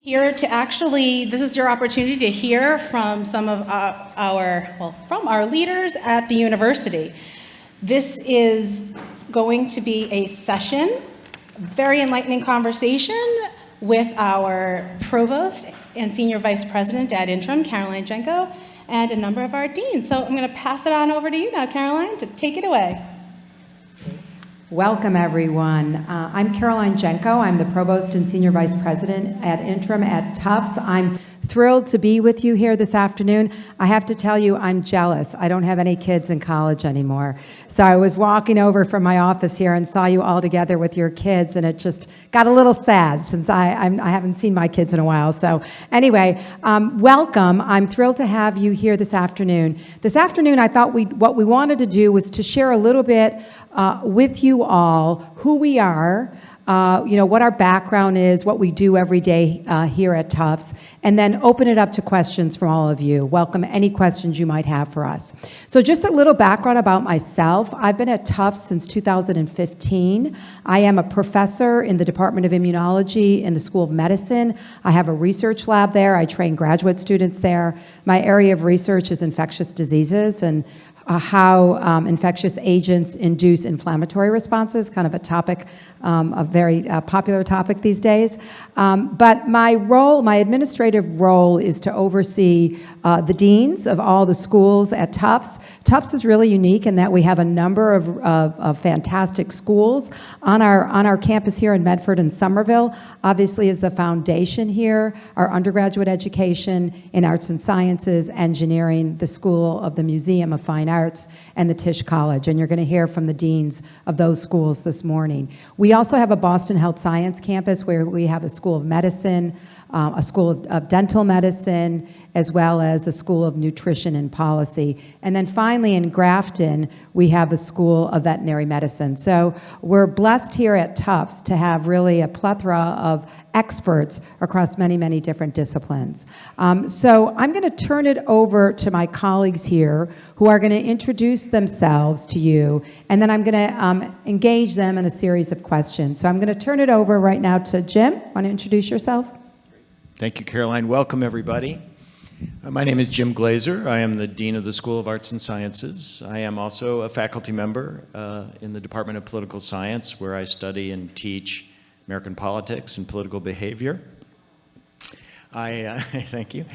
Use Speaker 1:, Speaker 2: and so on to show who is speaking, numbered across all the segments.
Speaker 1: Here to actually, this is your opportunity to hear from some of from our leaders at the university. This is going to be a session, very enlightening conversation with our Provost and Senior Vice President at Interim, Genco, and a number of our deans. So I'm going to pass it on over to you now, Caroline, to take it away.
Speaker 2: Welcome, everyone. I'm Caroline Genco. I'm the Provost and Senior Vice President at Interim at Tufts. I'm thrilled to be with you here this afternoon. I have to tell you, I'm jealous. I don't have any kids in college anymore. So I was walking over from my office here and saw you all together with your kids, and it just got a little sad since I haven't seen my kids in a while. So anyway, welcome. I'm thrilled to have you here this afternoon. This afternoon, I thought what we wanted to do was to share a little bit with you all who we are, what our background is, what we do every day here at Tufts, and then open it up to questions from all of you. Welcome any questions you might have for us. So just a little background about myself. I've been at Tufts since 2015. I am a professor in the Department of Immunology in the School of Medicine. I have a research lab there. I train graduate students there. My area of research is infectious diseases and how infectious agents induce inflammatory responses, kind of a topic, a very popular topic these days. But my administrative role is to oversee the deans of all the schools at Tufts. Tufts is really unique in that we have a number of fantastic schools on our campus here in Medford and Somerville. Obviously is the foundation here, our undergraduate education in arts and sciences, engineering, the School of the Museum of Fine Arts, and the Tisch College. And you're going to hear from the deans of those schools this morning. We also have a Boston Health Science campus where we have a School of Medicine, a School of Dental Medicine, as well as a School of Nutrition and Policy. And then finally in Grafton, we have a School of Veterinary Medicine. So we're blessed here at Tufts to have really a plethora of experts across many, many different disciplines. So I'm going to turn it over to my colleagues here who are going to introduce themselves to you, and then I'm going to engage them in a series of questions. So I'm going to turn it over right now to Jim. Want to introduce yourself?
Speaker 3: Thank you, Caroline. Welcome, everybody. My name is Jim Glaser. I am the Dean of the School of Arts and Sciences. I am also a faculty member in the Department of Political Science, where I study and teach American politics and political behavior. Thank you.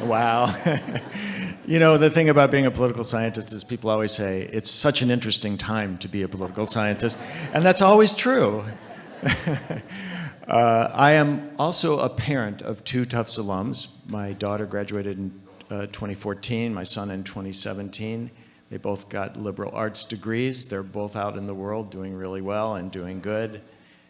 Speaker 3: Wow. The thing about being a political scientist is people always say, it's such an interesting time to be a political scientist, and that's always true. I am also a parent of two Tufts alums. My daughter graduated in 2014, my son in 2017. They both got liberal arts degrees. They're both out in the world doing really well and doing good.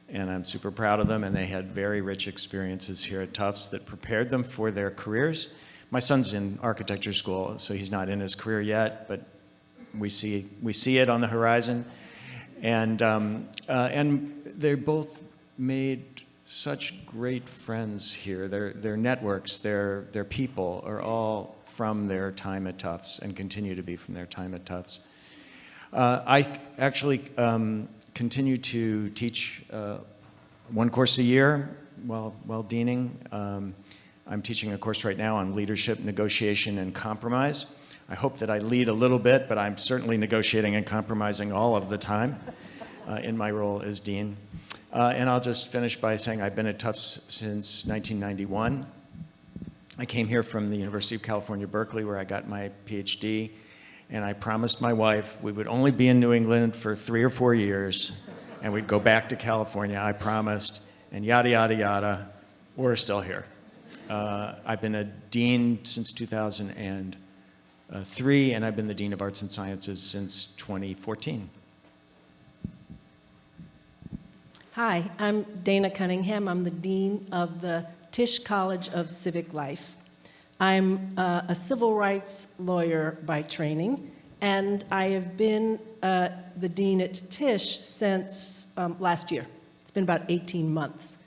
Speaker 3: And I'm super proud of them, and they had very rich experiences here at Tufts that prepared them for their careers. My son's in architecture school, so he's not in his career yet, but we see it on the horizon. And they both made such great friends here. Their networks, their people are all from their time at Tufts and continue to be from their time at Tufts. I actually continue to teach one course a year while deaning. I'm teaching a course right now on leadership, negotiation, and compromise. I hope that I lead a little bit, but I'm certainly negotiating and compromising all of the time in my role as dean. And I'll just finish by saying I've been at Tufts since 1991. I came here from the University of California, Berkeley, where I got my PhD. And I promised my wife we would only be in New England for 3 or 4 years, and we'd go back to California. I promised, and yada, yada, yada. We're still here. I've been a dean since 2003, and I've been the Dean of Arts and Sciences since 2014.
Speaker 4: Hi, I'm Dayna Cunningham. I'm the Dean of the Tisch College of Civic Life. I'm a civil rights lawyer by training, and I have been the dean at Tisch since last year. It's been about 18 months.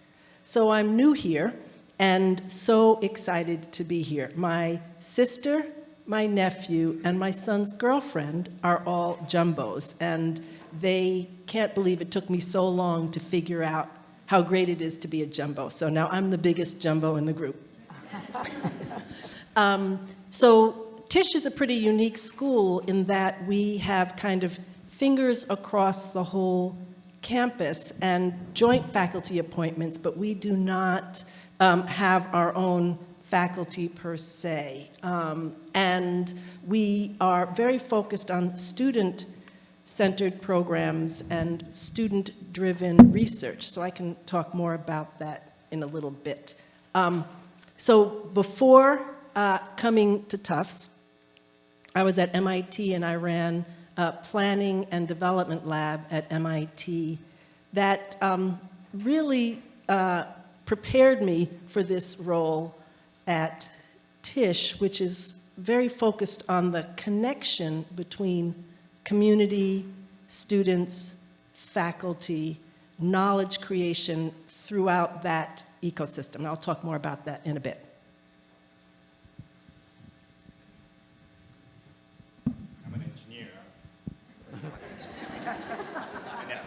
Speaker 4: So I'm new here and so excited to be here. My sister, my nephew, and my son's girlfriend are all jumbos, and they can't believe it took me so long to figure out how great it is to be a jumbo. So now I'm the biggest jumbo in the group. So Tisch is a pretty unique school in that we have kind of fingers across the whole campus and joint faculty appointments, but we do not have our own faculty per se. And we are very focused on student-centered programs and student-driven research. So I can talk more about that in a little bit. So before coming to Tufts, I was at MIT and I ran a planning and development lab at MIT that really prepared me for this role at Tisch, which is very focused on the connection between community, students, faculty, knowledge creation throughout that ecosystem. And I'll talk more about that in a bit.
Speaker 5: I'm an engineer. Yeah,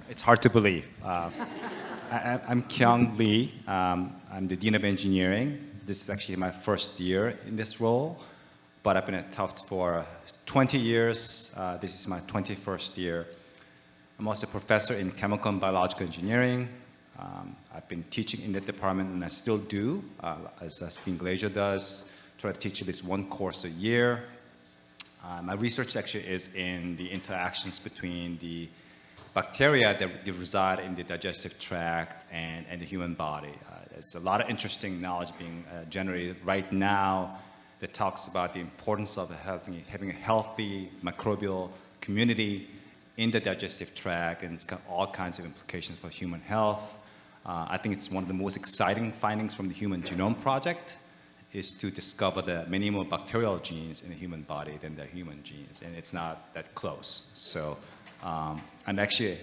Speaker 5: it's hard to believe. I'm Kyong Lee. I'm the Dean of Engineering. This is actually my first year in this role, but I've been at Tufts for 20 years. This is my 21st year. I'm also a professor in chemical and biological engineering. I've been teaching in that department, and I still do, as Dean Glaser does, try to teach at least one course a year. My research actually is in the interactions between the bacteria that reside in the digestive tract and the human body. There's a lot of interesting knowledge being generated right now that talks about the importance of having a healthy microbial community in the digestive tract, and it's got all kinds of implications for human health. I think it's one of the most exciting findings from the Human Genome Project is to discover that many more bacterial genes in the human body than the human genes, and it's not that close. So I'm actually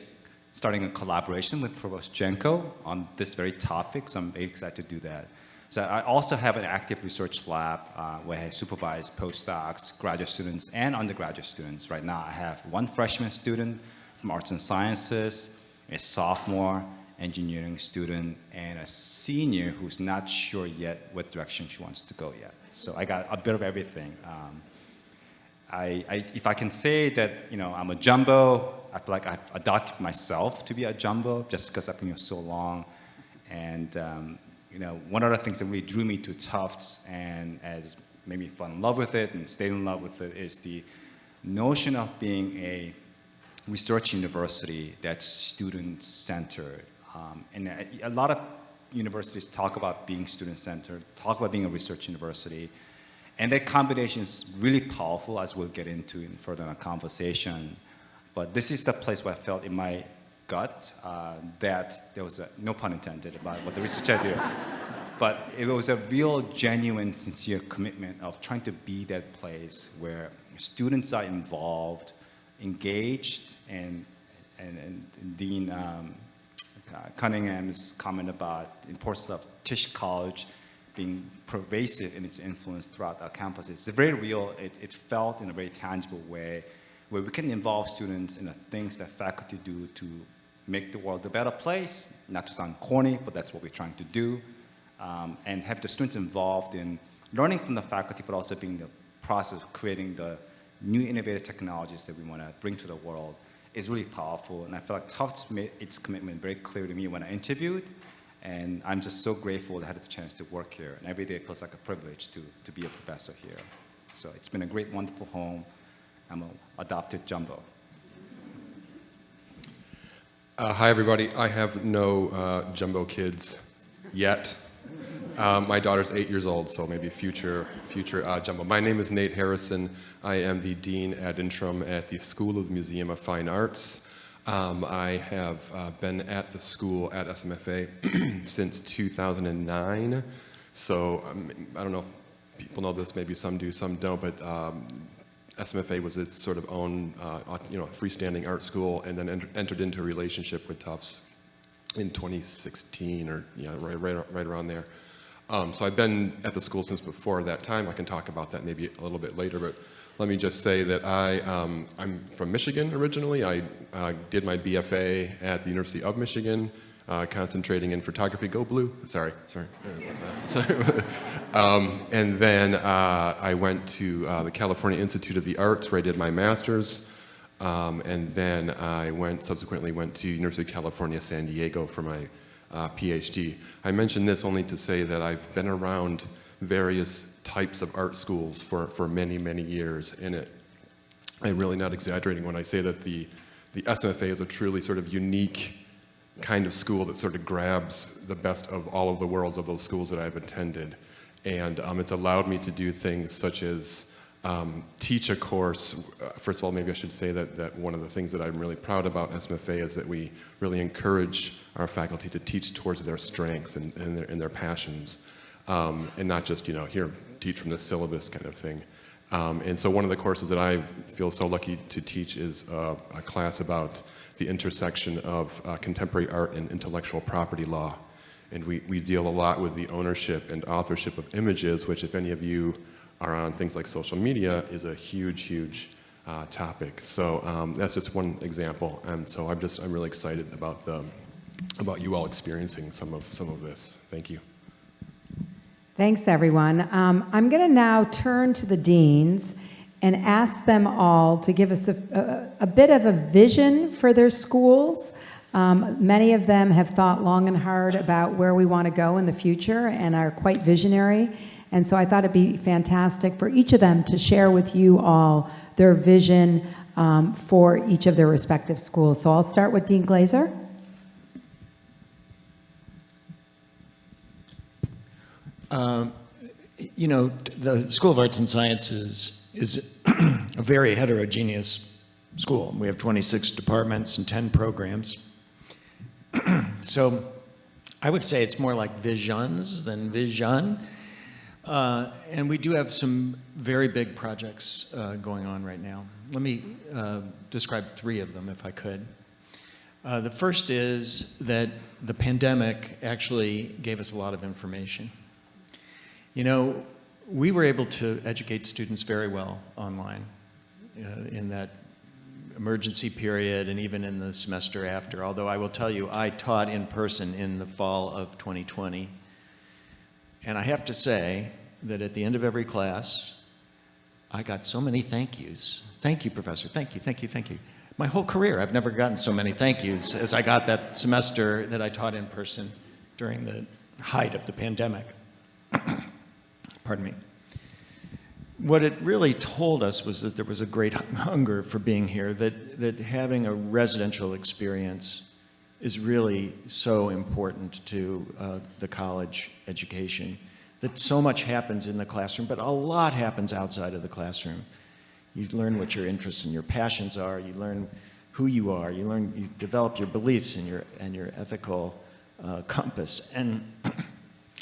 Speaker 5: starting a collaboration with Provost Genco on this very topic, so I'm very excited to do that. So I also have an active research lab where I supervise postdocs, graduate students, and undergraduate students. Right now I have one freshman student from arts and sciences, a sophomore engineering student, and a senior who's not sure yet what direction she wants to go yet. So I got a bit of everything. If I can say that, I'm a jumbo, I feel like I've adopted myself to be a jumbo just because I've been here so long. And one of the things that really drew me to Tufts and has made me fall in love with it and stayed in love with it is the notion of being a research university that's student-centered. And a lot of universities talk about being student-centered, talk about being a research university. And that combination is really powerful, as we'll get into in further in our conversation. But this is the place where I felt in my gut that there was no pun intended about what the research I do. But it was a real, genuine, sincere commitment of trying to be that place where students are involved, engaged, and Dean Cunningham's comment about the importance of Tisch College being pervasive in its influence throughout our campuses. It's very real. It felt in a very tangible way where we can involve students in the things that faculty do to make the world a better place, not to sound corny, but that's what we're trying to do, and have the students involved in learning from the faculty, but also being the process of creating the new innovative technologies that we want to bring to the world is really powerful. And I feel like Tufts made its commitment very clear to me when I interviewed, and I'm just so grateful that I had the chance to work here. And every day it feels like a privilege to be a professor here. So it's been a great, wonderful home. I'm an adopted jumbo.
Speaker 6: Hi, everybody. I have no jumbo kids yet. My daughter's 8 years old, so maybe future jumbo. My name is Nate Harrison. I am the Dean ad interim at the School of the Museum of Fine Arts. I have been at the school at SMFA since 2009. So I don't know if people know this, maybe some do, some don't, but SMFA was its sort of own freestanding art school, and then entered into a relationship with Tufts in 2016 or right around there. So I've been at the school since before that time. I can talk about that maybe a little bit later, but let me just say that I'm from Michigan originally. I did my BFA at the University of Michigan. concentrating in photography. Go blue. Sorry. And then I went to the California Institute of the Arts, where I did my master's. And then I subsequently went to University of California, San Diego for my PhD. I mention this only to say that I've been around various types of art schools for many, many years, and I'm really not exaggerating when I say that the SMFA is a truly sort of unique kind of school that sort of grabs the best of all of the worlds of those schools that I've attended. And it's allowed me to do things such as teach a course. First of all, maybe I should say that one of the things that I'm really proud about SMFA is that we really encourage our faculty to teach towards their strengths and their passions, and not just, here, teach from the syllabus kind of thing. And so one of the courses that I feel so lucky to teach is a class about the intersection of contemporary art and intellectual property law. And we deal a lot with the ownership and authorship of images, which, if any of you are on things like social media, is a huge, huge topic. So that's just one example. And so I'm really excited about you all experiencing some of this. Thank you.
Speaker 2: Thanks, everyone. I'm going to now turn to the deans and ask them all to give us a bit of a vision for their schools. Many of them have thought long and hard about where we want to go in the future and are quite visionary. And so I thought it'd be fantastic for each of them to share with you all their vision for each of their respective schools. So I'll start with Dean Glaser.
Speaker 3: The School of Arts and Sciences is a very heterogeneous school. We have 26 departments and 10 programs. So I would say it's more like visions than vision. And we do have some very big projects going on right now. Let me describe 3 of them, if I could. The first is that the pandemic actually gave us a lot of information. We were able to educate students very well online in that emergency period and even in the semester after, although I will tell you, I taught in person in the fall of 2020. And I have to say that at the end of every class, I got so many thank yous. Thank you, professor. Thank you, thank you, thank you. My whole career, I've never gotten so many thank yous as I got that semester that I taught in person during the height of the pandemic. Pardon me. What it really told us was that there was a great hunger for being here, that having a residential experience is really so important to the college education, that so much happens in the classroom, but a lot happens outside of the classroom. You learn what your interests and your passions are, you learn who you are, you develop your beliefs and your ethical compass. And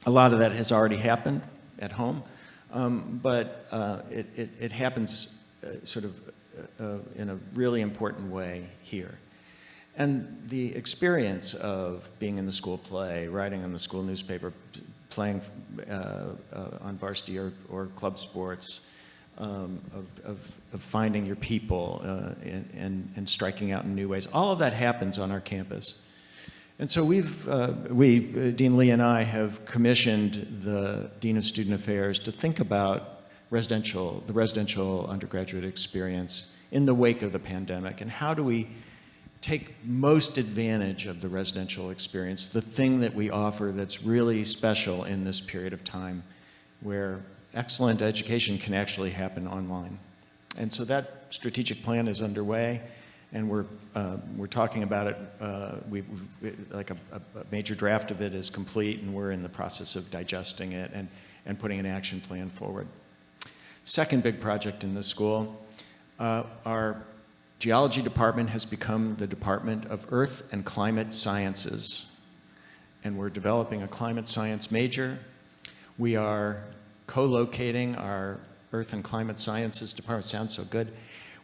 Speaker 3: a lot of that has already happened at home, but it happens sort of in a really important way here. And the experience of being in the school play, writing on the school newspaper, playing on varsity or club sports, of finding your people and striking out in new ways, all of that happens on our campus. And so Dean Lee and I have commissioned the Dean of Student Affairs to think about the residential undergraduate experience in the wake of the pandemic, and how do we take most advantage of the residential experience, the thing that we offer that's really special in this period of time where excellent education can actually happen online. And so that strategic plan is underway. And we're talking about it. A major draft of it is complete, and we're in the process of digesting it and putting an action plan forward. Second big project in the school, our geology department has become the Department of Earth and Climate Sciences, and we're developing a climate science major. We are co-locating our Earth and Climate Sciences department. Sounds so good.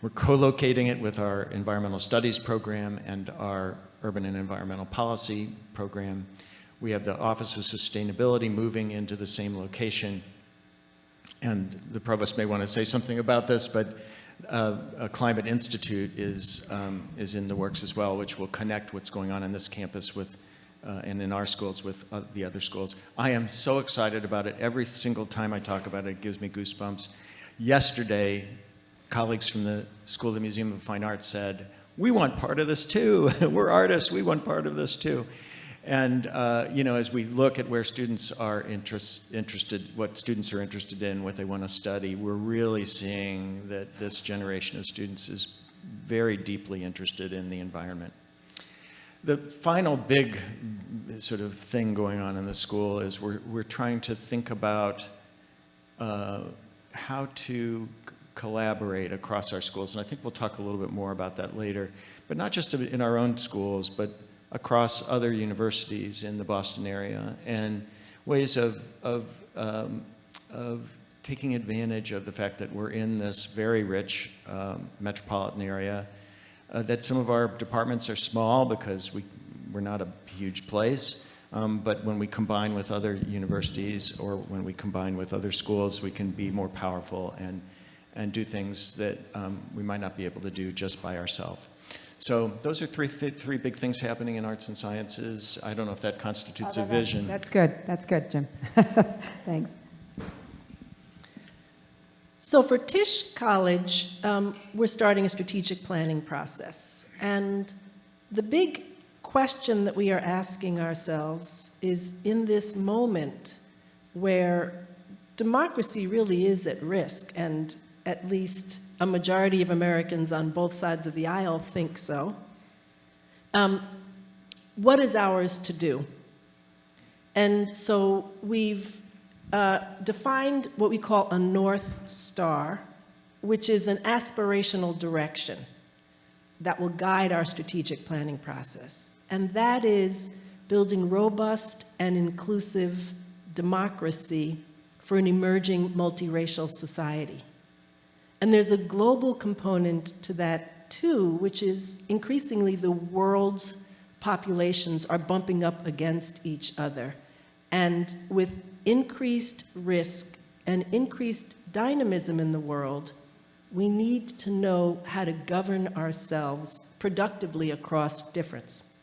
Speaker 3: We're co-locating it with our environmental studies program and our urban and environmental policy program. We have the Office of Sustainability moving into the same location. And the provost may want to say something about this, but a climate institute is in the works as well, which will connect what's going on in this campus with and in our schools with the other schools. I am so excited about it. Every single time I talk about it, it gives me goosebumps. Yesterday, colleagues from the School of the Museum of Fine Arts said, "We want part of this too. We're artists, we want part of this too." And as we look at where students are interested, what students are interested in, what they want to study, we're really seeing that this generation of students is very deeply interested in the environment. The final big sort of thing going on in the school is we're trying to think about how to collaborate across our schools, and I think we'll talk a little bit more about that later, but not just in our own schools, but across other universities in the Boston area, and ways of taking advantage of the fact that we're in this very rich metropolitan area, that some of our departments are small because we're not a huge place, but when we combine with other universities or when we combine with other schools, we can be more powerful and do things that we might not be able to do just by ourselves. So those are three big things happening in arts and sciences. I don't know if that constitutes a vision.
Speaker 2: That's good. That's good, Jim. Thanks.
Speaker 4: So for Tisch College, we're starting a strategic planning process. And the big question that we are asking ourselves is, in this moment where democracy really is at risk, and at least a majority of Americans on both sides of the aisle think so, what is ours to do? And so we've defined what we call a North Star, which is an aspirational direction that will guide our strategic planning process. And that is building robust and inclusive democracy for an emerging multiracial society. And there's a global component to that too, which is increasingly the world's populations are bumping up against each other. And with increased risk and increased dynamism in the world, we need to know how to govern ourselves productively across difference.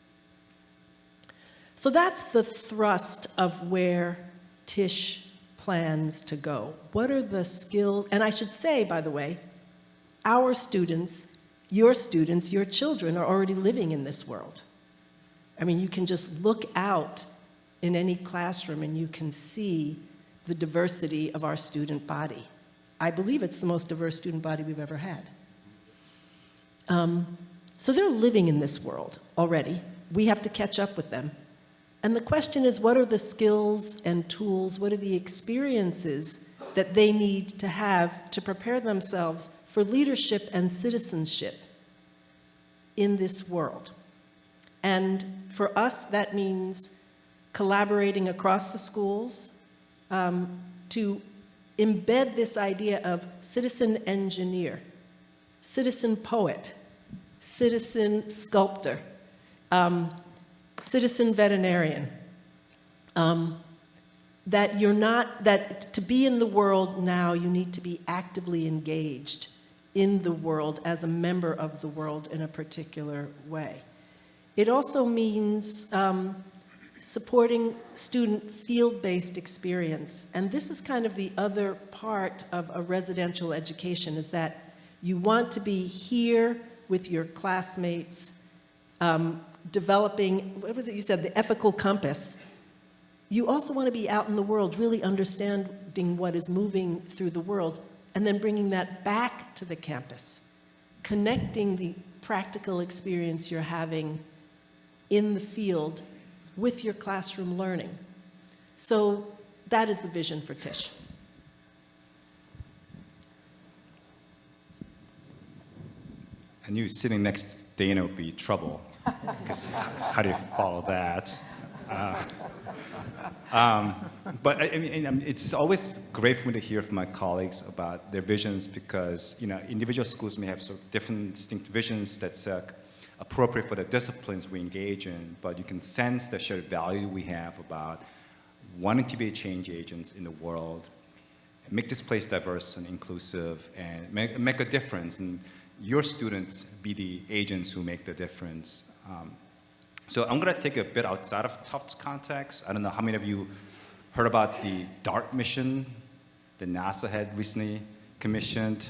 Speaker 4: So that's the thrust of where Tisch plans to go. What are the skills? And I should say, by the way, our students, your children are already living in this world. I mean, you can just look out in any classroom and you can see the diversity of our student body. I believe it's the most diverse student body we've ever had. So they're living in this world already. We have to catch up with them. And the question is, what are the skills and tools, what are the experiences that they need to have to prepare themselves for leadership and citizenship in this world? And for us, that means collaborating across the schools to embed this idea of citizen engineer, citizen poet, citizen sculptor, citizen veterinarian, that to be in the world now, you need to be actively engaged in the world as a member of the world in a particular way. It also means supporting student field-based experience. And this is kind of the other part of a residential education, is that you want to be here with your classmates, developing, what was it you said, the ethical compass. You also want to be out in the world, really understanding what is moving through the world, and then bringing that back to the campus, connecting the practical experience you're having in the field with your classroom learning. So that is the vision for Tisch.
Speaker 5: I knew sitting next to Dayna would be trouble, because how do you follow that? But I mean, it's always great for me to hear from my colleagues about their visions, because individual schools may have sort of different distinct visions that's appropriate for the disciplines we engage in, but you can sense the shared value we have about wanting to be change agents in the world, make this place diverse and inclusive, and make a difference, and your students be the agents who make the difference. So I'm going to take a bit outside of Tufts context. I don't know how many of you heard about the DART mission that NASA had recently commissioned.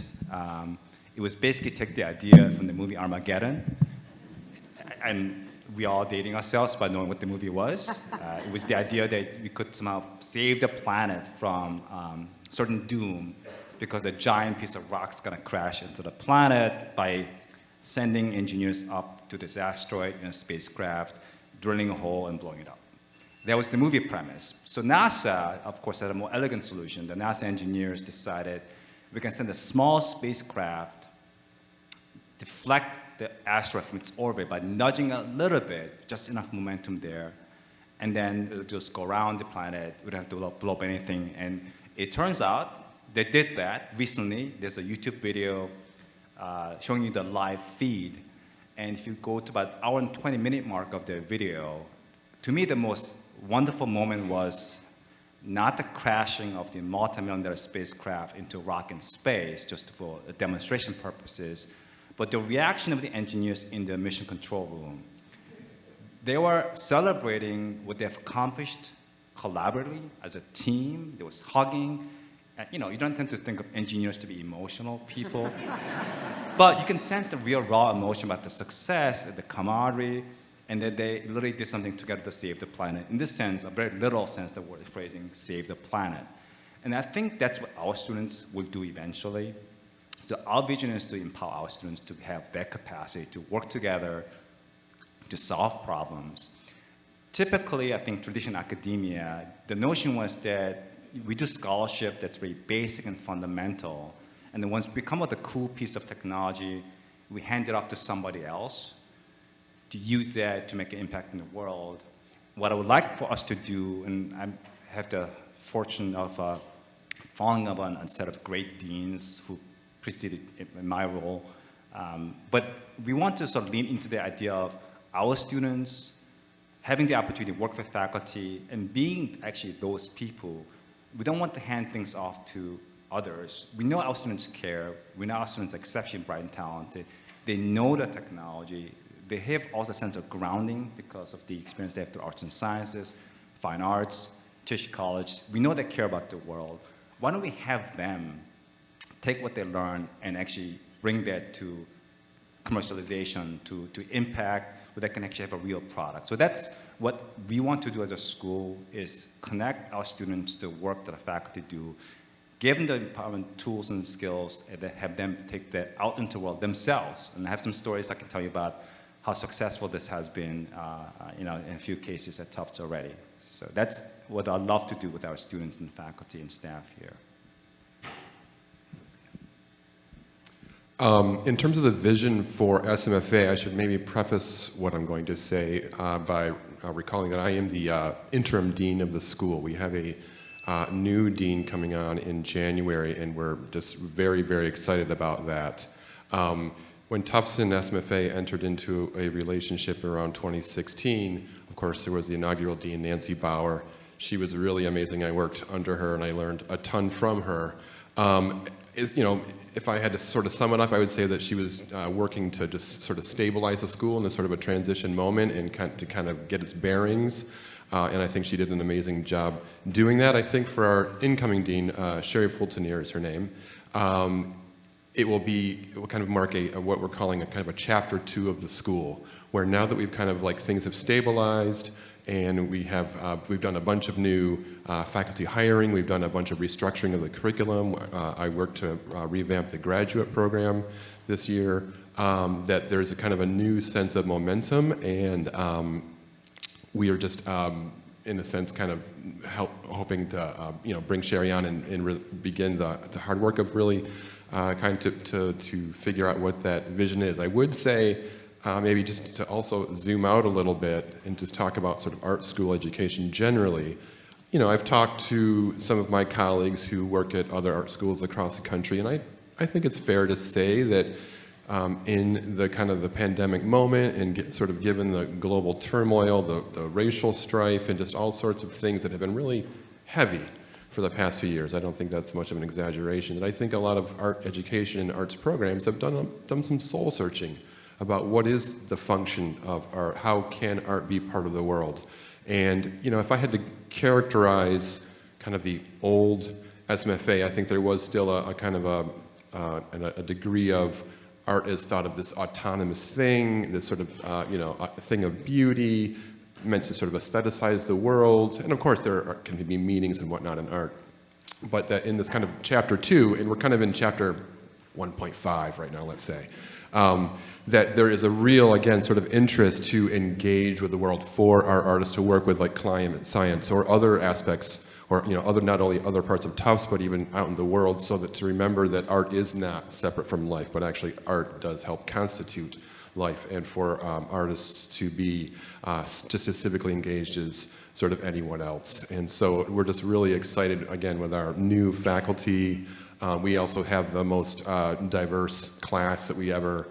Speaker 5: It was basically take the idea from the movie Armageddon, and we all dating ourselves by knowing what the movie was. It was the idea that we could somehow save the planet from certain doom because a giant piece of rock's going to crash into the planet by sending engineers up to this asteroid in a spacecraft, drilling a hole and blowing it up. That was the movie premise. So NASA, of course, had a more elegant solution. The NASA engineers decided we can send a small spacecraft, deflect the asteroid from its orbit by nudging a little bit, just enough momentum there, and then it'll just go around the planet. We don't have to blow up anything. And it turns out they did that recently. There's a YouTube video showing you the live feed. And if you go to about hour and 20-minute mark of the video, to me the most wonderful moment was not the crashing of the multi-million-dollar spacecraft into rock in space, just for demonstration purposes, but the reaction of the engineers in the mission control room. They were celebrating what they've accomplished collaboratively as a team. There was hugging. And, you know, you don't tend to think of engineers to be emotional people, but you can sense the real raw emotion about the success, the camaraderie, and that they literally did something together to save the planet. In this sense, a very literal sense, the word phrasing, save the planet. And I think that's what our students will do eventually. So our vision is to empower our students to have that capacity to work together, to solve problems. Typically, I think traditional academia, the notion was that we do scholarship that's very basic and fundamental, and then once we come up with a cool piece of technology, we hand it off to somebody else to use that to make an impact in the world. What I would like for us to do, and I have the fortune of following up on a set of great deans who preceded in my role, but we want to sort of lean into the idea of our students having the opportunity to work with faculty and being actually those people. We don't want to hand things off to others. We know our students care. We know our students are exceptionally bright and talented. They know the technology. They have also a sense of grounding because of the experience they have through arts and sciences, fine arts, Tisch College. We know they care about the world. Why don't we have them take what they learn and actually bring that to commercialization, to impact, where they can actually have a real product. So that's what we want to do as a school, is connect our students to work that the faculty do, give them the empowerment tools and skills, and then have them take that out into the world themselves. And I have some stories I can tell you about how successful this has been in a few cases at Tufts already. So that's what I love to do with our students and faculty and staff here.
Speaker 6: In terms of the vision for SMFA, I should maybe preface what I'm going to say by recalling that I am the interim dean of the school. We have a new dean coming on in January, and we're just very, very excited about that. When Tufts and SMFA entered into a relationship around 2016, of course, there was the inaugural dean, Nancy Bauer. She was really amazing. I worked under her, and I learned a ton from her. If I had to sort of sum it up, I would say that she was working to just sort of stabilize the school in a sort of a transition moment and to kind of get its bearings. And I think she did an amazing job doing that. I think for our incoming dean, Sherry Fultonier is her name, it will kind of mark what we're calling a kind of a chapter 2 of the school, where now that we've kind of like things have stabilized, and we've done a bunch of new faculty hiring. We've done a bunch of restructuring of the curriculum. I worked to revamp the graduate program this year. That there's a kind of a new sense of momentum, and we are just, in a sense, kind of hoping to bring Sherry on and begin the hard work of really kind of to figure out what that vision is. I would say. Maybe just to also zoom out a little bit and just talk about sort of art school education generally. I've talked to some of my colleagues who work at other art schools across the country, and I think it's fair to say that in the kind of the pandemic moment and sort of given the global turmoil, the racial strife, and just all sorts of things that have been really heavy for the past few years, I don't think that's much of an exaggeration. And I think a lot of art education and arts programs have done some soul searching about what is the function of art, how can art be part of the world. And if I had to characterize kind of the old SMFA, I think there was still a kind of a degree of art as thought of this autonomous thing, this sort of a thing of beauty, meant to sort of aestheticize the world. And of course there can be meanings and whatnot in art. But that in this kind of chapter 2, and we're kind of in chapter 1.5 right now, let's say, that there is a real, again, sort of interest to engage with the world for our artists to work with, like climate science or other aspects, or not only other parts of Tufts, but even out in the world, so that to remember that art is not separate from life, but actually art does help constitute life, and for artists to be just as civically engaged as sort of anyone else. And so we're just really excited, again, with our new faculty. We also have the most diverse class that we've ever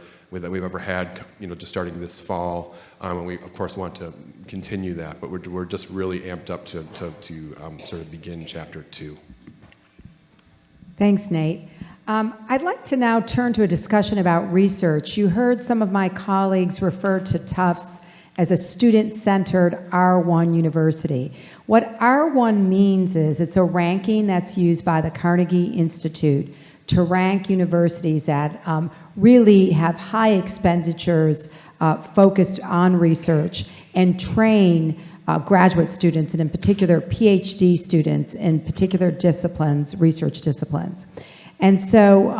Speaker 6: had, just starting this fall. And we, of course, want to continue that, but we're just really amped up to sort of begin chapter 2.
Speaker 2: Thanks, Nate. I'd like to now turn to a discussion about research. You heard some of my colleagues refer to Tufts as a student-centered R1 university. What R1 means is it's a ranking that's used by the Carnegie Institute to rank universities that really have high expenditures focused on research and train graduate students, and in particular PhD students in particular disciplines, research disciplines. And so,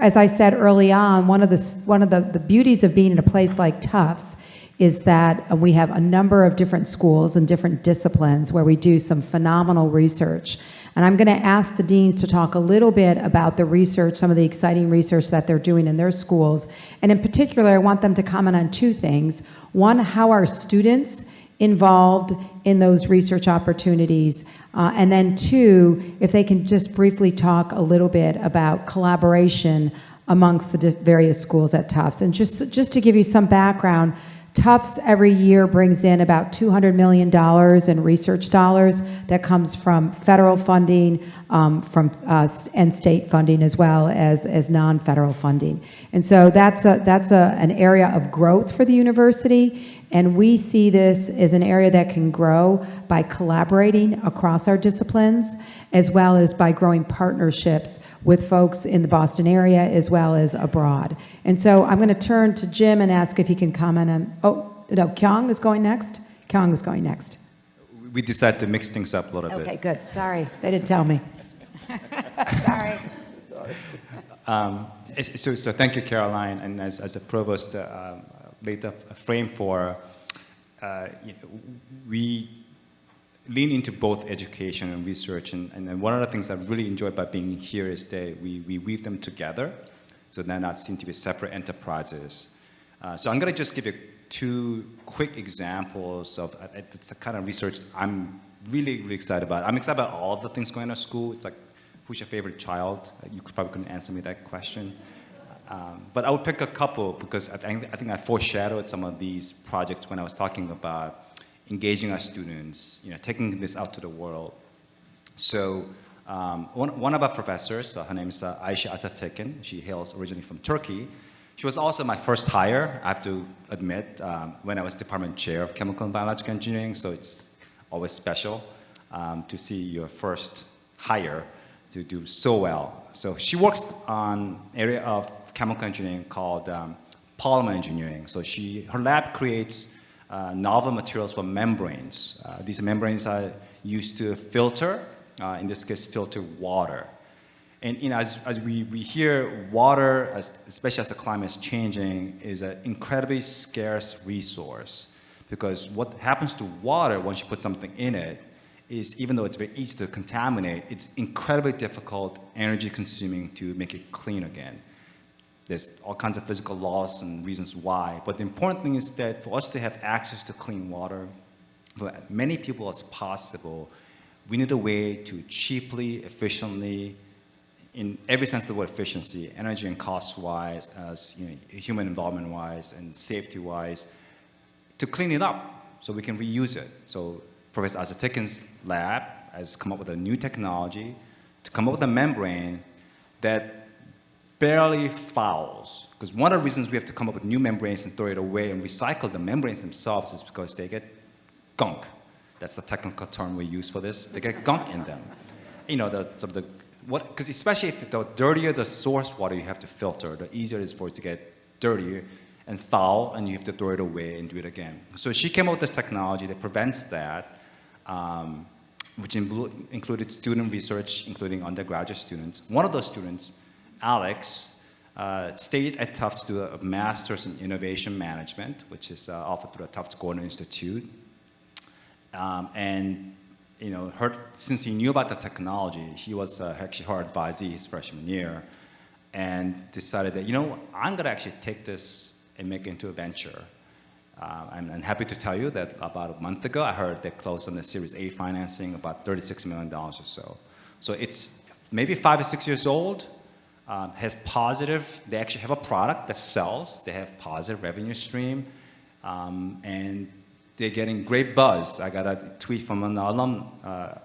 Speaker 2: as I said early on, one of the beauties of being in a place like Tufts is that we have a number of different schools and different disciplines where we do some phenomenal research. And I'm going to ask the deans to talk a little bit about the research, some of the exciting research that they're doing in their schools. And in particular, I want them to comment on two things. One, how are students involved in those research opportunities? And then two, if they can just briefly talk a little bit about collaboration amongst the various schools at Tufts. And just to give you some background, Tufts every year brings in about $200 million in research dollars that comes from federal funding, and state funding, as well as non-federal funding. And so that's an area of growth for the university, and we see this as an area that can grow by collaborating across our disciplines, as well as by growing partnerships with folks in the Boston area as well as abroad. And so I'm going to turn to Jim and ask if he can comment on, Kyong is going next? Kyong is going next.
Speaker 5: We decided to mix things up a little bit.
Speaker 2: Okay, good. Sorry, they didn't tell me. Sorry.
Speaker 5: So thank you, Caroline, and as a provost laid a frame for, we lean into both education and research, and one of the things I really enjoy about being here is that we weave them together, so they're not seen to be separate enterprises. So I'm going to just give you two quick examples of it's the kind of research I'm really, really excited about. I'm excited about all of the things going on at school. It's like, who's your favorite child? You probably couldn't answer me that question. But I would pick a couple because I think I foreshadowed some of these projects when I was talking about engaging our students, taking this out to the world. So one of our professors, her name is Ayşe Azatekin. She hails originally from Turkey. She was also my first hire, I have to admit, when I was department chair of chemical and biological engineering, so it's always special to see your first hire to do so well. So she works on an area of chemical engineering called polymer engineering. So her lab creates novel materials for membranes. These membranes are used to filter, in this case, filter water. And as we hear, water, especially as the climate is changing, is an incredibly scarce resource. Because what happens to water once you put something in it is, even though it's very easy to contaminate, it's incredibly difficult, energy consuming to make it clean again. There's all kinds of physical laws and reasons why. But the important thing is that for us to have access to clean water, for as many people as possible, we need a way to cheaply, efficiently, in every sense of the word efficiency, energy and cost-wise, as human involvement-wise and safety-wise, to clean it up so we can reuse it. So Professor Azatekin's lab has come up with a new technology to come up with a membrane that barely fouls. Because one of the reasons we have to come up with new membranes and throw it away and recycle the membranes themselves is because they get gunk. That's the technical term we use for this. They get gunk in them. You know, because especially if the dirtier the source water you have to filter, the easier it is for it to get dirtier and foul, and you have to throw it away and do it again. So she came up with this technology that prevents that, which included student research, including undergraduate students. One of those students, Alex, stayed at Tufts to do a master's in innovation management, which is offered through the Tufts Gordon Institute. And you know, since he knew about the technology, he was actually her advisee his freshman year, and decided that, you know, I'm going to actually take this and make it into a venture. I'm happy to tell you that about a month ago, I heard they closed on the Series A financing, about $36 million or so. So it's maybe 5 or 6 years old, they actually have a product that sells, they have positive revenue stream, and they're getting great buzz. I got a tweet from an alum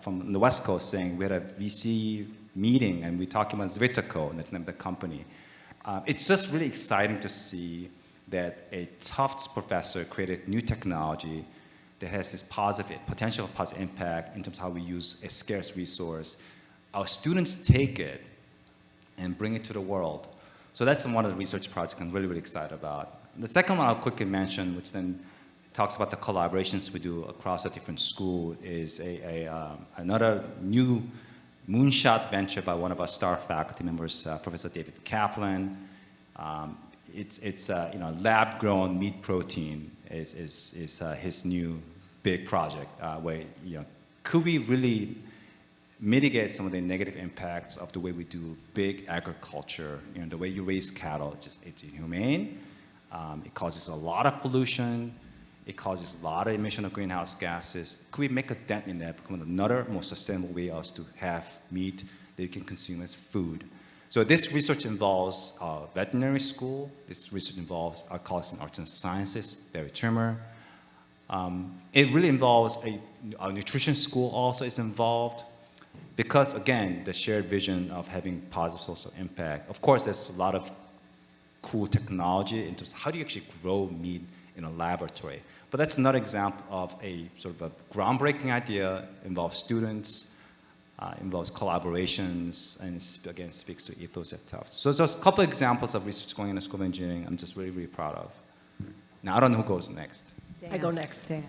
Speaker 5: from the West Coast saying we had a VC meeting and we're talking about Zvitaco, and that's the name of the company. It's just really exciting to see that a Tufts professor created new technology that has this potential of positive impact in terms of how we use a scarce resource. Our students take it and bring it to the world. So that's one of the research projects I'm really, really excited about. The second one I'll quickly mention, which then talks about the collaborations we do across a different school, is another new moonshot venture by one of our star faculty members, Professor David Kaplan. It's lab-grown meat protein is his new big project where, you know, could we really mitigate some of the negative impacts of the way we do big agriculture, you know, the way you raise cattle. It's inhumane. It causes a lot of pollution. It causes a lot of emission of greenhouse gases. Could we make a dent in that, become another more sustainable way of us to have meat that you can consume as food? So this research involves a veterinary school. This research involves our college in arts and sciences, Barry Trimmer. It really involves a nutrition school also is involved, because again, the shared vision of having positive social impact. Of course, there's a lot of cool technology in terms of how do you actually grow meat in a laboratory. But that's another example of a sort of a groundbreaking idea, involves students, involves collaborations, and again, speaks to ethos at Tufts. So there's a couple of examples of research going in the School of Engineering I'm just really, really proud of. Now, I don't know who goes next.
Speaker 4: I go next.
Speaker 2: Dayna.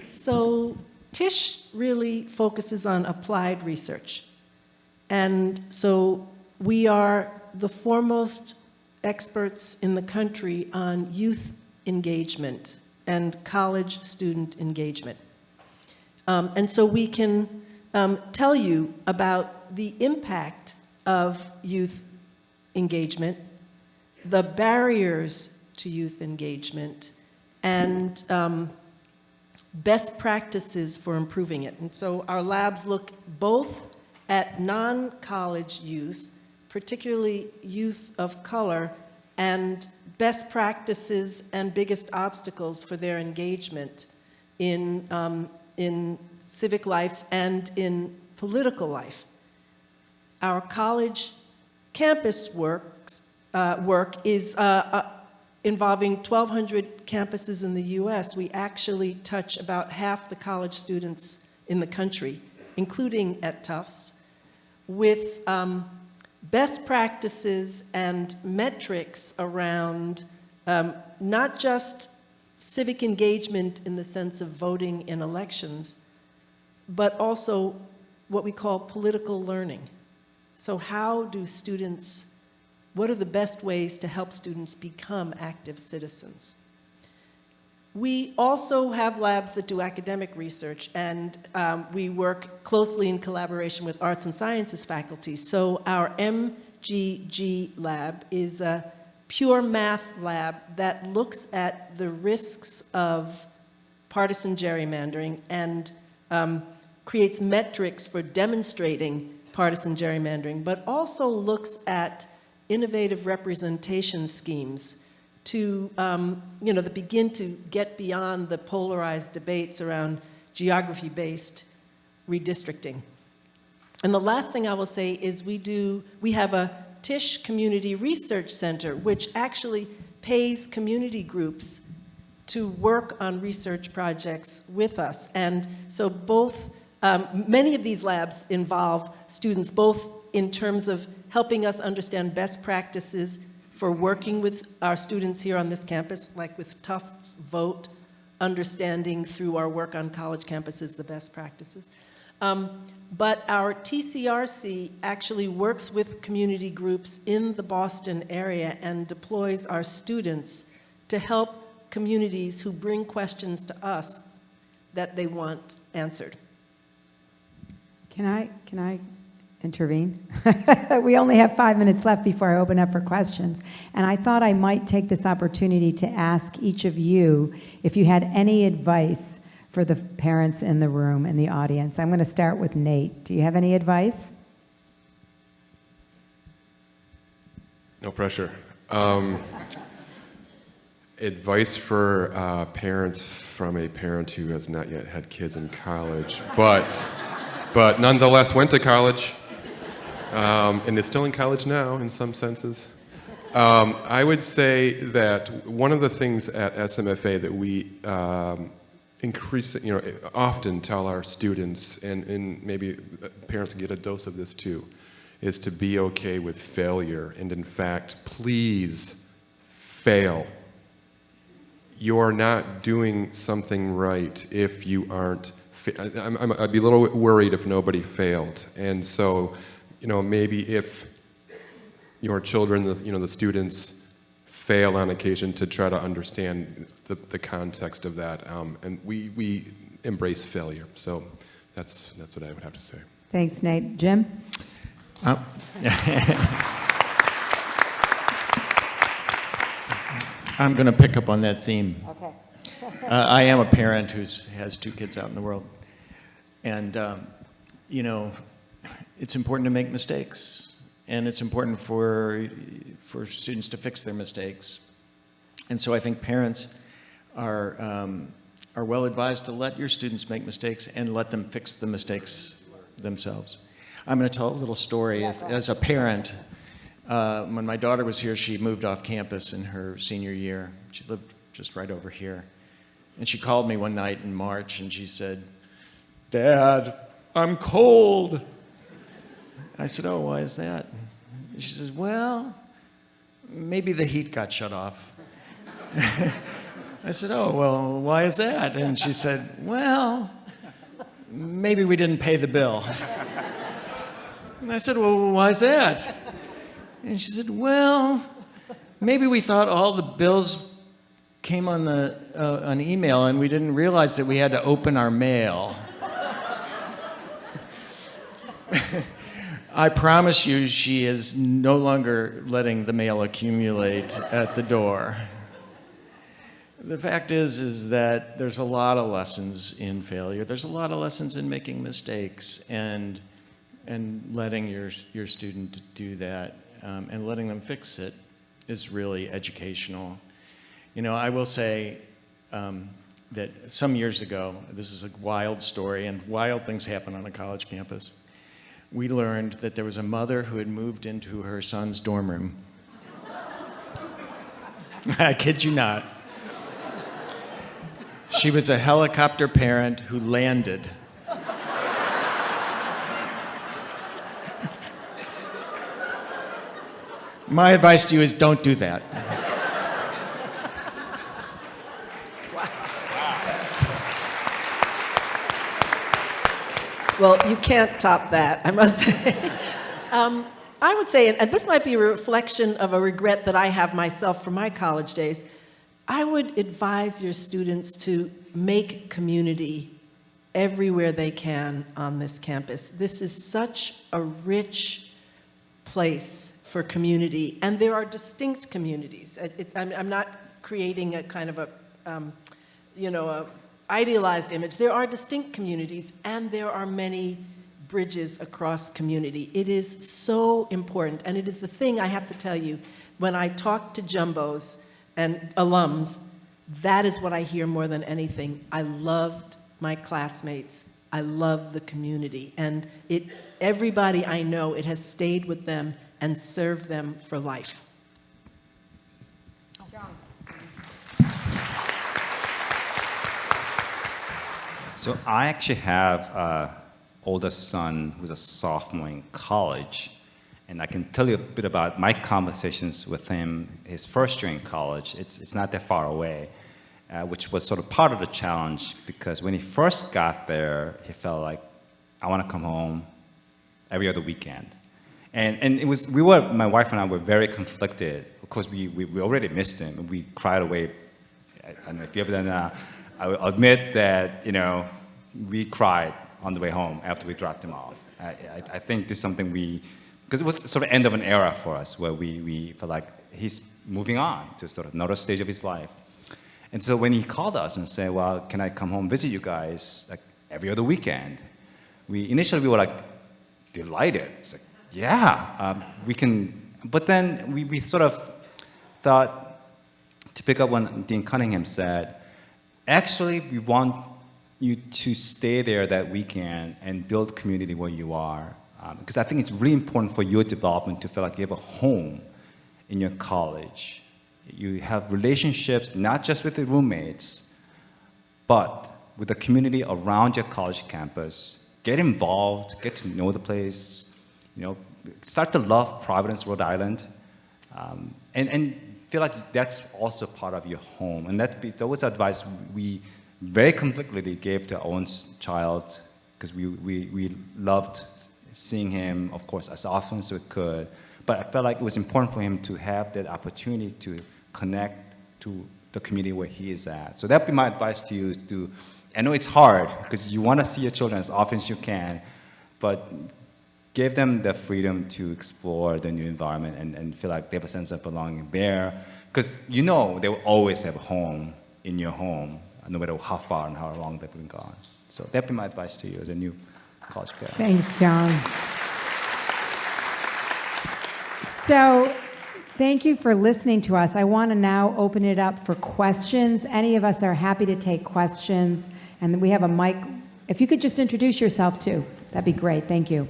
Speaker 4: So Tisch really focuses on applied research. And so we are the foremost experts in the country on youth engagement and college student engagement. And so we can tell you about the impact of youth engagement, the barriers to youth engagement, and best practices for improving it. And so our labs look both at non-college youth, particularly youth of color, and best practices and biggest obstacles for their engagement in civic life and in political life. Our college campus work is involving 1,200 campuses in the US. We actually touch about half the college students in the country, including at Tufts, with best practices and metrics around not just civic engagement in the sense of voting in elections, but also what we call political learning. So how do students, what are the best ways to help students become active citizens? We also have labs that do academic research, and we work closely in collaboration with arts and sciences faculty. So our MGG lab is a pure math lab that looks at the risks of partisan gerrymandering and creates metrics for demonstrating partisan gerrymandering, but also looks at innovative representation schemes to, that begin to get beyond the polarized debates around geography-based redistricting. And the last thing I will say is we have a Tisch Community Research Center, which actually pays community groups to work on research projects with us. And so many of these labs involve students both in terms of helping us understand best practices for working with our students here on this campus, like with Tufts Vote, understanding through our work on college campuses the best practices. But our TCRC actually works with community groups in the Boston area and deploys our students to help communities who bring questions to us that they want answered.
Speaker 2: Can I intervene? We only have 5 minutes left before I open up for questions. And I thought I might take this opportunity to ask each of you if you had any advice for the parents in the room, in the audience. I'm going to start with Nate. Do you have any advice?
Speaker 6: No pressure. Advice for parents from a parent who has not yet had kids in college, but nonetheless went to college, and is still in college now in some senses. I would say that one of the things at SMFA that we often tell our students, and maybe parents can get a dose of this too, is to be okay with failure. And in fact, please fail. You are not doing something right if you aren't. I'd be a little worried if nobody failed. And so, maybe if your children, the students, fail on occasion, to try to understand the context of that. And we embrace failure. So that's what I would have to say.
Speaker 2: Thanks, Nate. Jim?
Speaker 3: I'm going to pick up on that theme.
Speaker 2: Okay.
Speaker 3: I am a parent who has 2 kids out in the world. And, it's important to make mistakes. And it's important for students to fix their mistakes. And so I think parents are well advised to let your students make mistakes and let them fix the mistakes themselves. I'm going to tell a little story. As a parent, when my daughter was here, she moved off campus in her senior year. She lived just right over here. And she called me one night in March and she said, "Dad, I'm cold." I said, "Oh, why is that?" And she says, "Well, maybe the heat got shut off." I said, "Oh, well, why is that?" And she said, "Well, maybe we didn't pay the bill." And I said, "Well, why is that?" And she said, "Well, maybe we thought all the bills came on an email and we didn't realize that we had to open our mail." I promise you, she is no longer letting the mail accumulate at the door. The fact is that there's a lot of lessons in failure. There's a lot of lessons in making mistakes and letting your student do that and letting them fix it is really educational. I will say that some years ago, this is a wild story, and wild things happen on a college campus. We learned that there was a mother who had moved into her son's dorm room. I kid you not. She was a helicopter parent who landed. My advice to you is don't do that.
Speaker 4: Well, you can't top that, I must say. I would say, and this might be a reflection of a regret that I have myself from my college days, I would advise your students to make community everywhere they can on this campus. This is such a rich place for community, and there are distinct communities. I'm not creating a kind of a idealized image. There are distinct communities, and there are many bridges across community. It is so important, and it is the thing I have to tell you, when I talk to jumbos and alums, that is what I hear more than anything. I loved my classmates. I love the community, and everybody I know, it has stayed with them and serve them for life.
Speaker 5: So I actually have an older son who's a sophomore in college, and I can tell you a bit about my conversations with him his first year in college. It's not that far away, which was sort of part of the challenge, because when he first got there, he felt like, I want to come home every other weekend. And it was, my wife and I were very conflicted. Of course, we already missed him. We cried away. I don't know if you ever done that. I will admit that, we cried on the way home after we dropped him off. I think this is something because it was sort of end of an era for us where we felt like he's moving on to sort of another stage of his life. And so when he called us and said, well, can I come home visit you guys like every other weekend? Initially we were like delighted. It's like, yeah, we can. But then we sort of thought, to pick up what Dean Cunningham said, actually we want you to stay there that weekend and build community where you are. Because I think it's really important for your development to feel like you have a home in your college. You have relationships not just with the roommates, but with the community around your college campus. Get involved, get to know the place, start to love Providence, Rhode Island, and feel like that's also part of your home. And that was advice we very conflictedly gave to our own child, because we loved seeing him, of course, as often as we could. But I felt like it was important for him to have that opportunity to connect to the community where he is at. So that'd be my advice to you, is I know it's hard, because you want to see your children as often as you can, but give them the freedom to explore the new environment and feel like they have a sense of belonging there. Because they will always have a home in your home, no matter how far and how long they've been gone. So that'd be my advice to you as a new college parent.
Speaker 2: Thanks, John. So, thank you for listening to us. I want to now open it up for questions. Any of us are happy to take questions. And we have a mic. If you could just introduce yourself too, that'd be great. Thank you.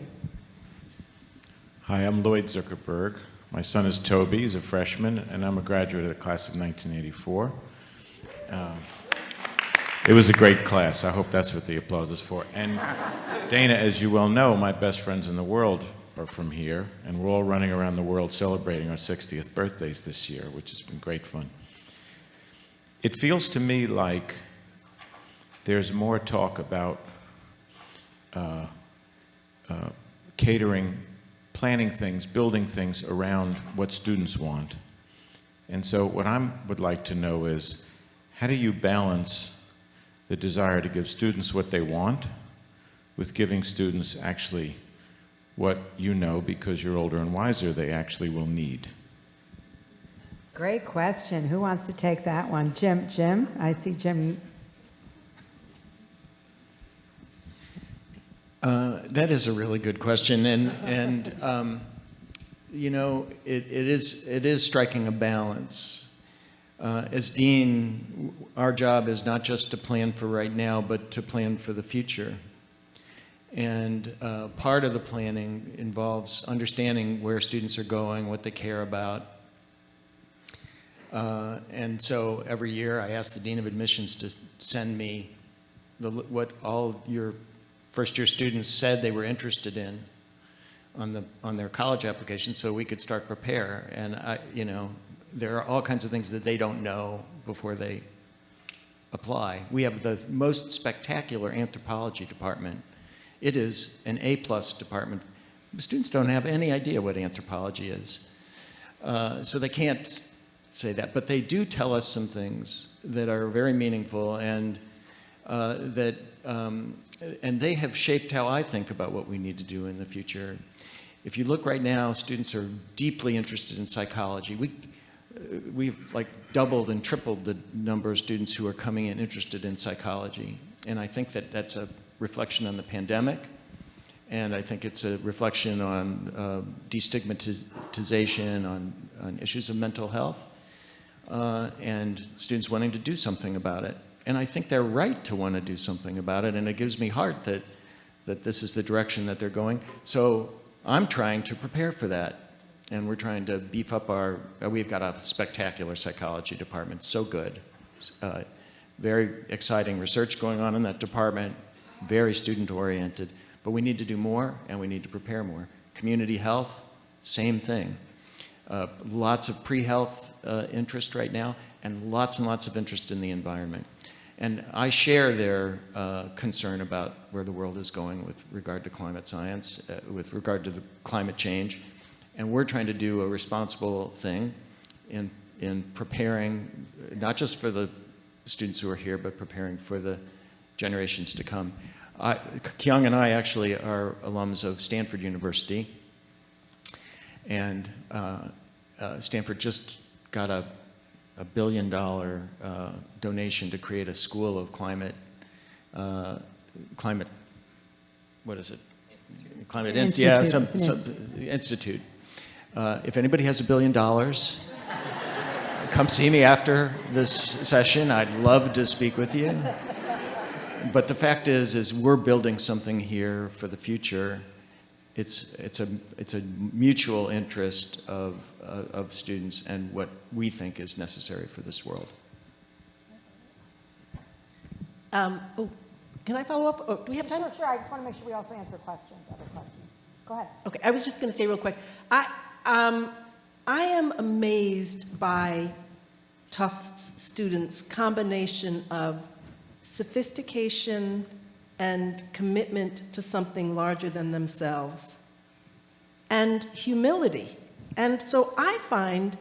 Speaker 7: Hi, I'm Lloyd Zuckerberg. My son is Toby. He's a freshman, and I'm a graduate of the class of 1984. It was a great class. I hope that's what the applause is for. And Dayna, as you well know, my best friends in the world are from here, and we're all running around the world celebrating our 60th birthdays this year, which has been great fun. It feels to me like there's more talk about catering, planning things, building things around what students want. And so what I would like to know is, how do you balance the desire to give students what they want with giving students actually what because you're older and wiser, they actually will need?
Speaker 2: Great question. Who wants to take that one? Jim, I see Jim.
Speaker 3: That is a really good question, and it is striking a balance. As dean, our job is not just to plan for right now, but to plan for the future. And part of the planning involves understanding where students are going, what they care about. And so every year I ask the Dean of Admissions to send me what all your first-year students said they were interested in on their college application, so we could start prepare. And there are all kinds of things that they don't know before they apply. We have the most spectacular anthropology department. It is an A+ department. Students don't have any idea what anthropology is. So they can't say that, but they do tell us some things that are very meaningful, and and they have shaped how I think about what we need to do in the future. If you look right now, students are deeply interested in psychology. We've like doubled and tripled the number of students who are coming in interested in psychology. And I think that that's a reflection on the pandemic. And I think it's a reflection on destigmatization, on issues of mental health, and students wanting to do something about it. And I think they're right to want to do something about it, and it gives me heart that this is the direction that they're going. So I'm trying to prepare for that. and we're trying to beef up we've got a spectacular psychology department, so good. Very exciting research going on in that department, very student-oriented, but we need to do more and we need to prepare more. Community health, same thing. Lots of pre-health interest right now, and lots of interest in the environment. And I share their concern about where the world is going with regard to climate science, with regard to the climate change. And we're trying to do a responsible thing in preparing, not just for the students who are here, but preparing for the generations to come. Kyung and I actually are alums of Stanford University. And Stanford just got a $1 billion donation to create a school of climate, what is it? Climate Institute. If anybody has $1 billion, come see me after this session. I'd love to speak with you. But the fact is we're building something here for the future. It's a mutual interest of students and what we think is necessary for this world.
Speaker 4: Can I follow up? Oh, do we have time?
Speaker 2: Sure. I just want to make sure we also answer questions, other questions. Go ahead.
Speaker 4: Okay, I was just going to say real quick. I am amazed by Tufts students' combination of sophistication and commitment to something larger than themselves, and humility. And so I find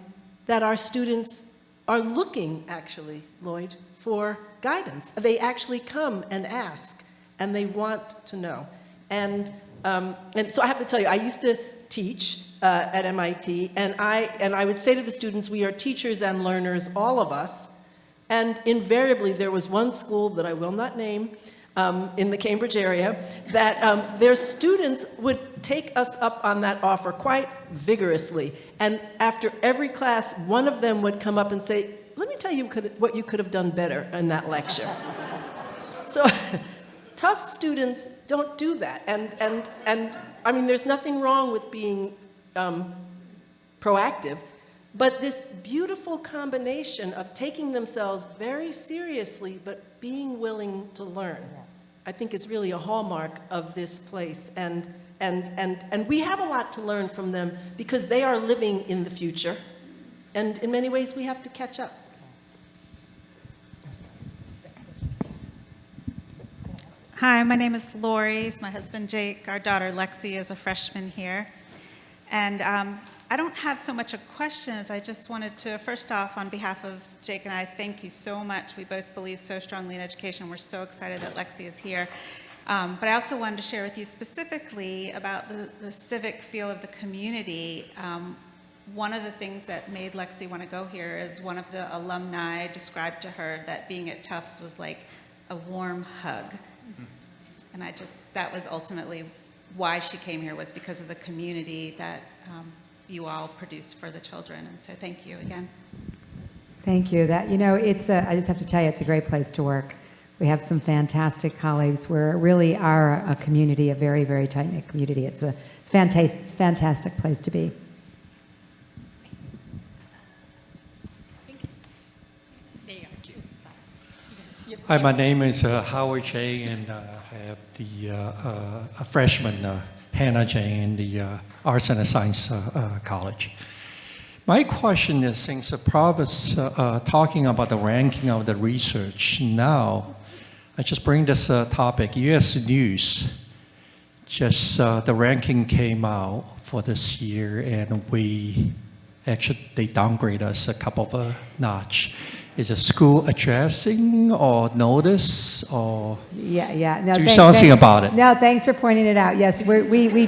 Speaker 4: that our students are looking, actually, Lloyd, for guidance. They actually come and ask, and they want to know. And so I have to tell you, I used to teach at MIT, and I would say to the students, we are teachers and learners, all of us. And invariably, there was one school that I will not name in the Cambridge area that their students would take us up on that offer quite vigorously. And after every class, one of them would come up and say, let me tell you what you could have done better in that lecture. So Tufts students don't do that. And I mean, there's nothing wrong with being proactive, but this beautiful combination of taking themselves very seriously, but being willing to learn, I think is really a hallmark of this place. And we have a lot to learn from them because they are living in the future. And in many ways, we have to catch up.
Speaker 8: Hi, my name is Lori. It's my husband Jake. Our daughter Lexi is a freshman here. And I don't have so much a question as I just wanted to, first off, on behalf of Jake and I, thank you so much. We both believe so strongly in education. We're so excited that Lexi is here. But I also wanted to share with you specifically about the civic feel of the community. One of the things that made Lexi want to go here is one of the alumni described to her that being at Tufts was like a warm hug. Mm-hmm. And that was ultimately why she came here, was because of the community that you all produce for the children. And so thank you again.
Speaker 2: Thank you. I just have to tell you, it's a great place to work. We have some fantastic colleagues. We really are a community, a very, very tight-knit community. It's a fantastic place to be.
Speaker 9: Hi, my name is Howard J, and I have a freshman, Hannah J, in the Arts and Science College. My question is, since the Provost talking about the ranking of the research now, I just bring this topic. U.S. News, just the ranking came out for this year, and they downgrade us a couple of notch. Is it school addressing or notice or
Speaker 2: No,
Speaker 9: do something about it?
Speaker 2: No, thanks for pointing it out. Yes, we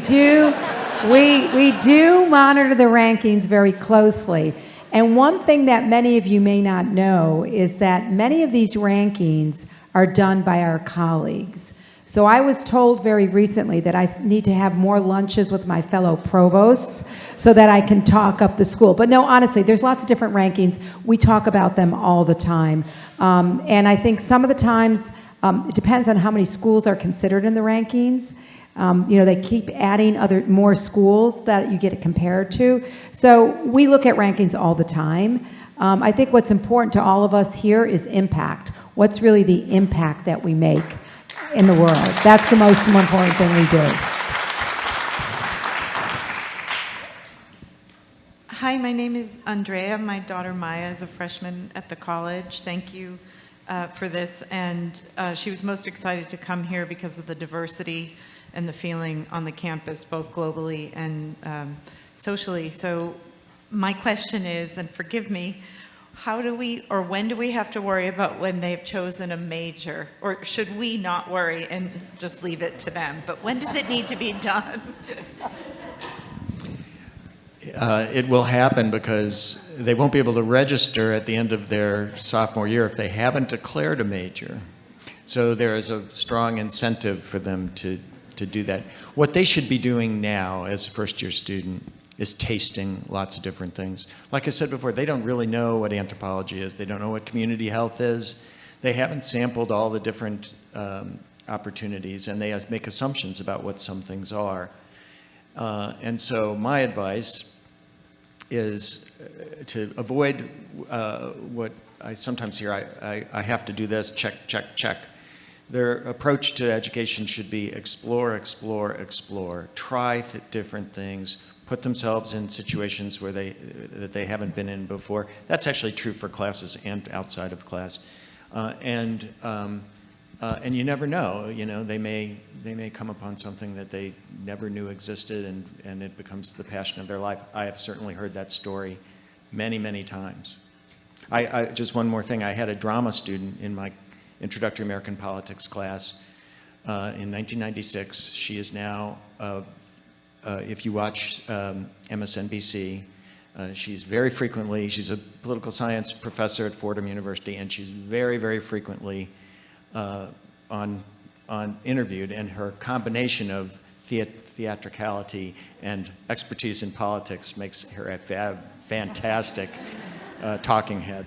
Speaker 2: do monitor the rankings very closely. And one thing that many of you may not know is that many of these rankings are done by our colleagues. So I was told very recently that I need to have more lunches with my fellow provosts so that I can talk up the school. But no, honestly, there's lots of different rankings. We talk about them all the time. And I think some of the times, it depends on how many schools are considered in the rankings. They keep adding more schools that you get compared to. So we look at rankings all the time. I think what's important to all of us here is impact. What's really the impact that we make in the world? That's the most important thing we do.
Speaker 10: Hi, my name is Andrea. My daughter Maya is a freshman at the college. Thank you for this. And she was most excited to come here because of the diversity and the feeling on the campus, both globally and socially. So my question is, and forgive me, how do we, or when do we have to worry about when they've chosen a major? Or should we not worry and just leave it to them? But when does it need to be done?
Speaker 3: It will happen because they won't be able to register at the end of their sophomore year if they haven't declared a major. So there is a strong incentive for them to do that. What they should be doing now as a first-year student is tasting lots of different things. Like I said before, they don't really know what anthropology is. They don't know what community health is. They haven't sampled all the different opportunities, and they make assumptions about what some things are. And so my advice is to avoid what I sometimes hear, I have to do this, check, check, check. Their approach to education should be explore, explore, explore. Try different things. Put themselves in situations where that they haven't been in before. That's actually true for classes and outside of class. And you never know. They may come upon something that they never knew existed, and it becomes the passion of their life. I have certainly heard that story many, many times. Just one more thing. I had a drama student in my Introductory American Politics class in 1996. She is now, if you watch MSNBC, she's a political science professor at Fordham University, and she's very, very frequently interviewed, and her combination of theatricality and expertise in politics makes her a fantastic talking head.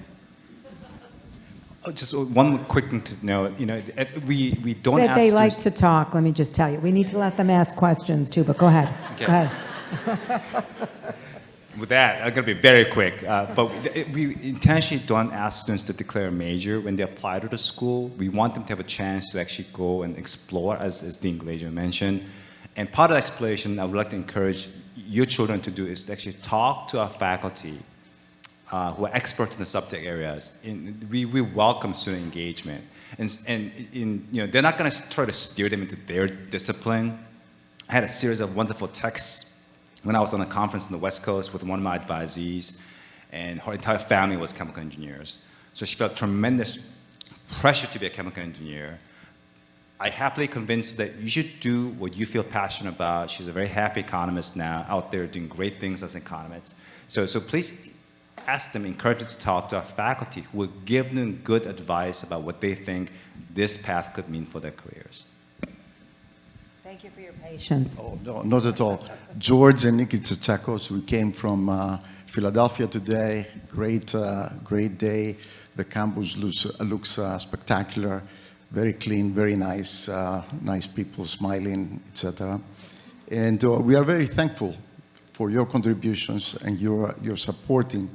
Speaker 5: Just one quick thing to know, we don't ask
Speaker 2: They like
Speaker 5: students-
Speaker 2: to talk, let me just tell you. We need to let them ask questions too, but go ahead.
Speaker 5: Okay.
Speaker 2: Go ahead.
Speaker 5: With that, I'm going to be very quick, but we intentionally don't ask students to declare a major when they apply to the school. We want them to have a chance to actually go and explore, as Dean Glaser mentioned. And part of the exploration I would like to encourage your children to do is to actually talk to our faculty who are experts in the subject areas. We welcome student engagement. And they're not going to try to steer them into their discipline. I had a series of wonderful texts when I was on a conference in the West Coast with one of my advisees, and her entire family was chemical engineers. So she felt tremendous pressure to be a chemical engineer. I happily convinced her that you should do what you feel passionate about. She's a very happy economist now, out there doing great things as an economist. So please ask them, encourage them to talk to our faculty who will give them good advice about what they think this path could mean for their careers.
Speaker 2: Thank you for your patience.
Speaker 11: Oh, no, not at all. George and Nikki Tsachakos, we came from Philadelphia today. Great day. The campus looks spectacular, very clean, very nice, nice people smiling, etc. And we are very thankful for your contributions and your supporting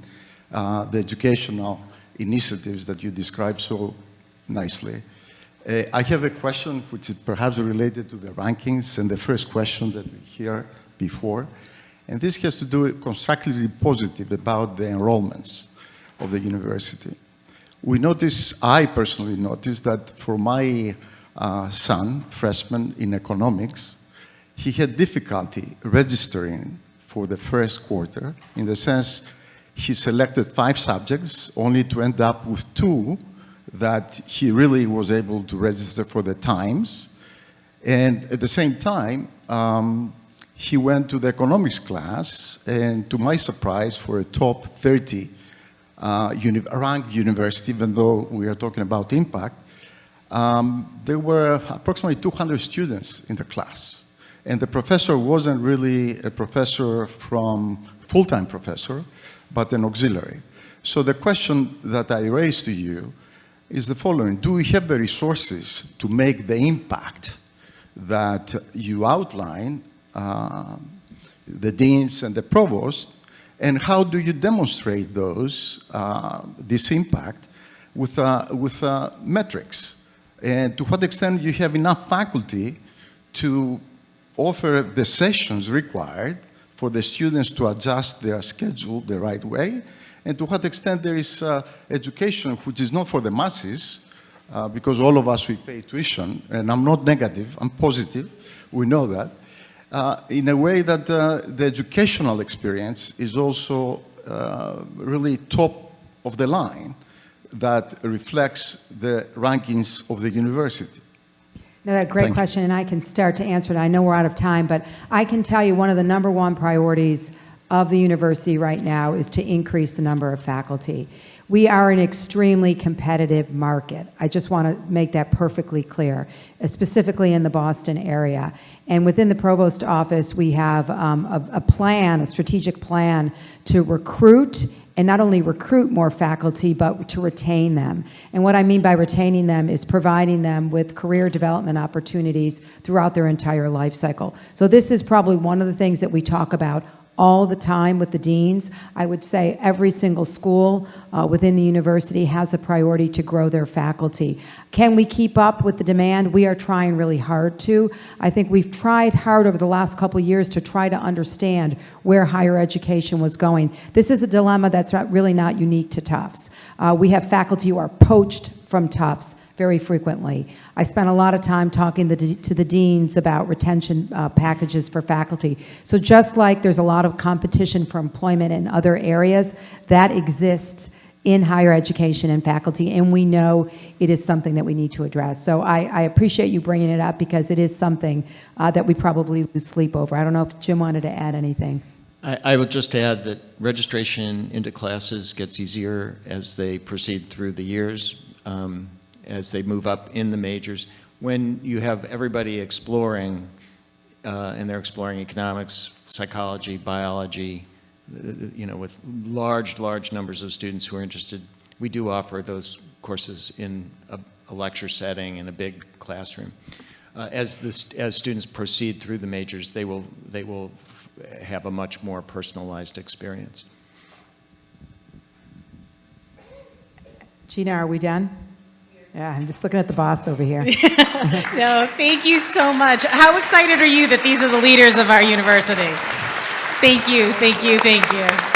Speaker 11: the educational initiatives that you described so nicely. I have a question which is perhaps related to the rankings and the first question that we heard before. And this has to do with constructively positive about the enrollments of the university. I personally noticed that for my son, freshman in economics, he had difficulty registering for the first quarter, in the sense he selected 5 subjects only to end up with 2 that he really was able to register for the Times. And at the same time, he went to the economics class, and to my surprise, for a top 30 ranked university, even though we are talking about impact, there were approximately 200 students in the class. And the professor wasn't really a professor full-time professor, but an auxiliary. So the question that I raised to you is the following: do we have the resources to make the impact that you outline, the deans and the provost, and how do you demonstrate this impact with metrics? And to what extent you have enough faculty to offer the sessions required for the students to adjust their schedule the right way, and to what extent there is education which is not for the masses, because all of us, we pay tuition, and I'm not negative, I'm positive, we know that, in a way that the educational experience is also really top of the line that reflects the rankings of the university.
Speaker 2: No, that's a great
Speaker 11: Thank you.
Speaker 2: question, and I can start to answer it. I know we're out of time, but I can tell you one of the number one priorities of the university right now is to increase the number of faculty. We are an extremely competitive market. I just want to make that perfectly clear, specifically in the Boston area. And within the provost office, we have a plan, a strategic plan to recruit, and not only recruit more faculty, but to retain them. And what I mean by retaining them is providing them with career development opportunities throughout their entire life cycle. So this is probably one of the things that we talk about all the time with the deans. I would say every single school within the university has a priority to grow their faculty. Can we keep up with the demand? We are trying really hard to. I think we've tried hard over the last couple of years to try to understand where higher education was going. This is a dilemma that's really not unique to Tufts. We have faculty who are poached from Tufts very frequently. I spent a lot of time talking to the deans about retention packages for faculty. So just like there's a lot of competition for employment in other areas, that exists in higher education and faculty, and we know it is something that we need to address. So I appreciate you bringing it up because it is something that we probably lose sleep over. I don't know if Jim wanted to add anything.
Speaker 3: I would just add that registration into classes gets easier as they proceed through the years. As they move up in the majors. When you have everybody exploring, and they're exploring economics, psychology, biology, with large numbers of students who are interested, we do offer those courses in a lecture setting in a big classroom. As students proceed through the majors, they will have a much more personalized experience.
Speaker 2: Gina, are we done? Yeah, I'm just looking at the boss over here.
Speaker 1: No, thank you so much. How excited are you that these are the leaders of our university? Thank you, thank you, thank you.